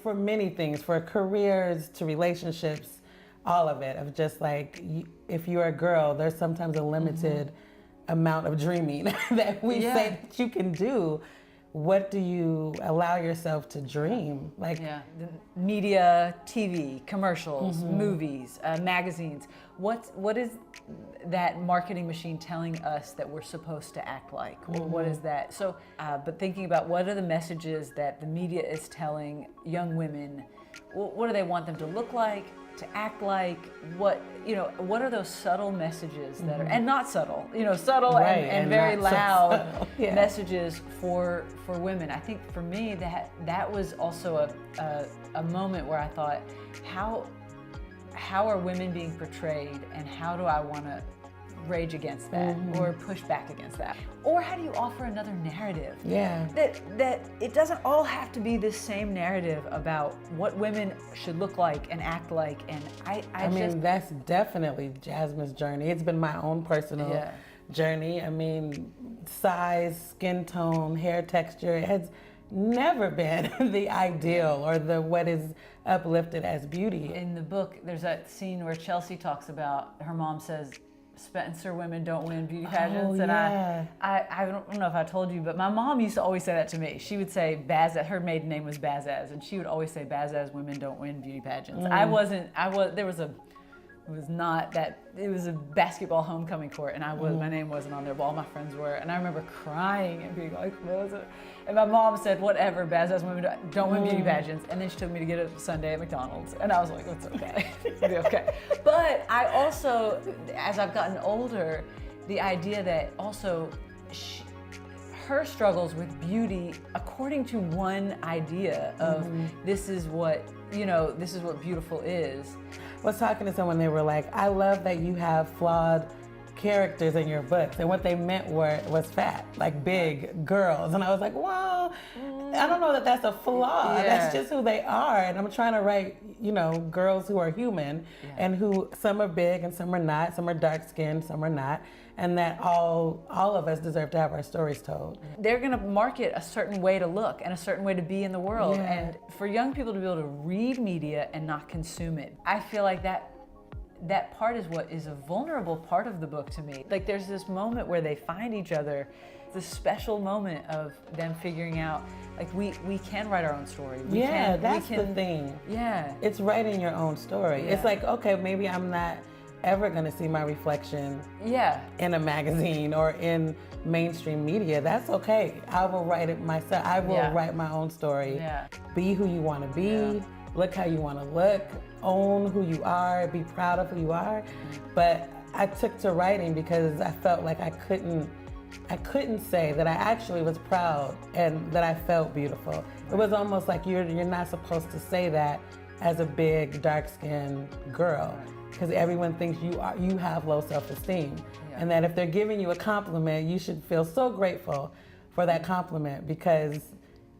for many things, for careers to relationships, all of it, of just like, if you're a girl, there's sometimes a limited amount of dreaming that we say that you can do. What do you allow yourself to dream? Like, the media, TV, commercials, movies, magazines. What is that marketing machine telling us that we're supposed to act like? Or what is that? So, but thinking about what are the messages that the media is telling young women? What do they want them to look like, to act like? What are those subtle messages that are, and not subtle, subtle and very loud messages for women? I think for me that was also a moment where I thought, how are women being portrayed, and how do I want to rage against that or push back against that? Or how do you offer another narrative? That it doesn't all have to be this same narrative about what women should look like and act like. And I mean, that's definitely Jasmine's journey. It's been my own personal journey. I mean, size, skin tone, hair texture, it has never been the ideal or the what is uplifted as beauty. In the book, there's that scene where Chelsea talks about, her mom says, Spencer women don't win beauty pageants. And I don't know if I told you, but my mom used to always say that to me. She would say her maiden name was Bazaz, and she would always say, Bazaz women don't win beauty pageants. It was a basketball homecoming court, and my name wasn't on there, but all my friends were. And I remember crying and being like, what was it? And my mom said, whatever, Bazaz women don't win beauty pageants. And then she took me to get a sundae at McDonald's. And I was like, it's okay, it'll be okay. But I also, as I've gotten older, the idea that also her struggles with beauty, according to one idea of this is what beautiful is. I was talking to someone, they were like, I love that you have flawed characters in your books, and what they meant was fat, like big girls. And I was like, well, I don't know that that's a flaw. That's just who they are. And I'm trying to write, girls who are human and who some are big and some are not, some are dark skinned, some are not, and that all of us deserve to have our stories told. They're going to market a certain way to look and a certain way to be in the world. And for young people to be able to read media and not consume it, I feel like that part is what is a vulnerable part of the book to me. Like, there's this moment where they find each other, this special moment of them figuring out, like, we can write our own story. That's the thing. It's writing your own story. It's like, okay, maybe I'm not ever gonna see my reflection in a magazine or in mainstream media. That's okay. I will write it myself. I will write my own story. Be who you wanna be. Look how you want to look, own who you are, be proud of who you are. But I took to writing because I felt like I couldn't say that I actually was proud and that I felt beautiful. It was almost like you're not supposed to say that as a big, dark-skinned girl, because everyone thinks you have low self-esteem. And that if they're giving you a compliment, you should feel so grateful for that compliment, because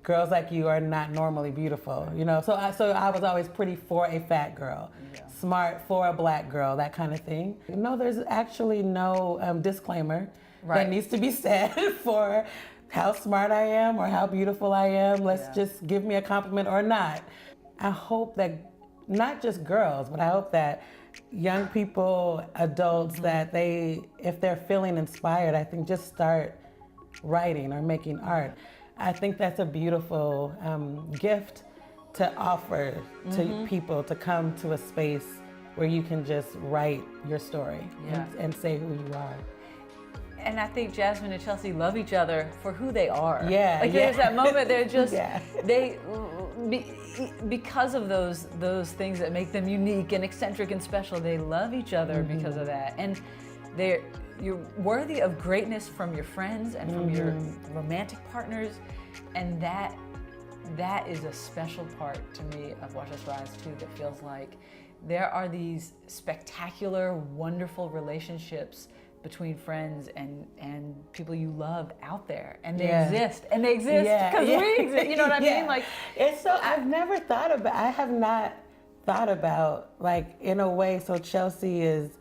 girls like you are not normally beautiful, So I was always pretty for a fat girl, smart for a black girl, that kind of thing. There's actually no disclaimer that needs to be said for how smart I am or how beautiful I am. Let's just give me a compliment or not. I hope that not just girls, but I hope that young people, adults, that if they're feeling inspired, I think just start writing or making art. I think that's a beautiful gift to offer to people, to come to a space where you can just write your story and say who you are. And I think Jasmine and Chelsea love each other for who they are. There's that moment, they're just, because of those things that make them unique and eccentric and special, they love each other because of that. And you're worthy of greatness from your friends and from your romantic partners, and that is a special part to me of Watch Us Rise too, that feels like there are these spectacular, wonderful relationships between friends and people you love out there, and they exist because we exist. You know what I mean? Like, it's so I have not thought about, like, in a way, so Chelsea is,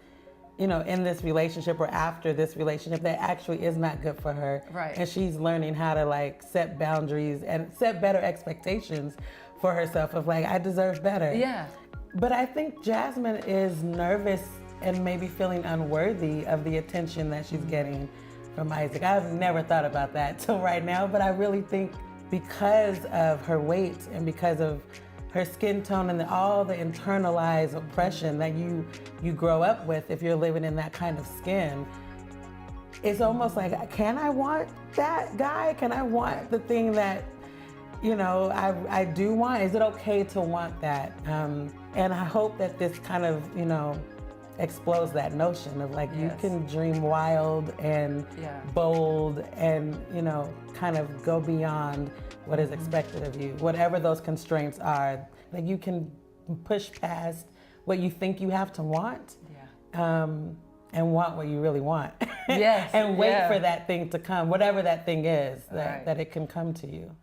in this relationship or after this relationship that actually is not good for her. Right. And she's learning how to, like, set boundaries and set better expectations for herself of like, I deserve better. Yeah. But I think Jasmine is nervous and maybe feeling unworthy of the attention that she's getting from Isaac. I've never thought about that till right now, but I really think because of her weight and because of her skin tone and all the internalized oppression that you grow up with if you're living in that kind of skin, it's almost like, can I want that guy? Can I want the thing that, I do want? Is it okay to want that? And I hope that this kind of, explodes that notion of like, you can dream wild and bold and, kind of go beyond what is expected of you, whatever those constraints are. Like you can push past what you think you have to want, and want what you really want. Yes. And wait for that thing to come, whatever that thing is, that it can come to you.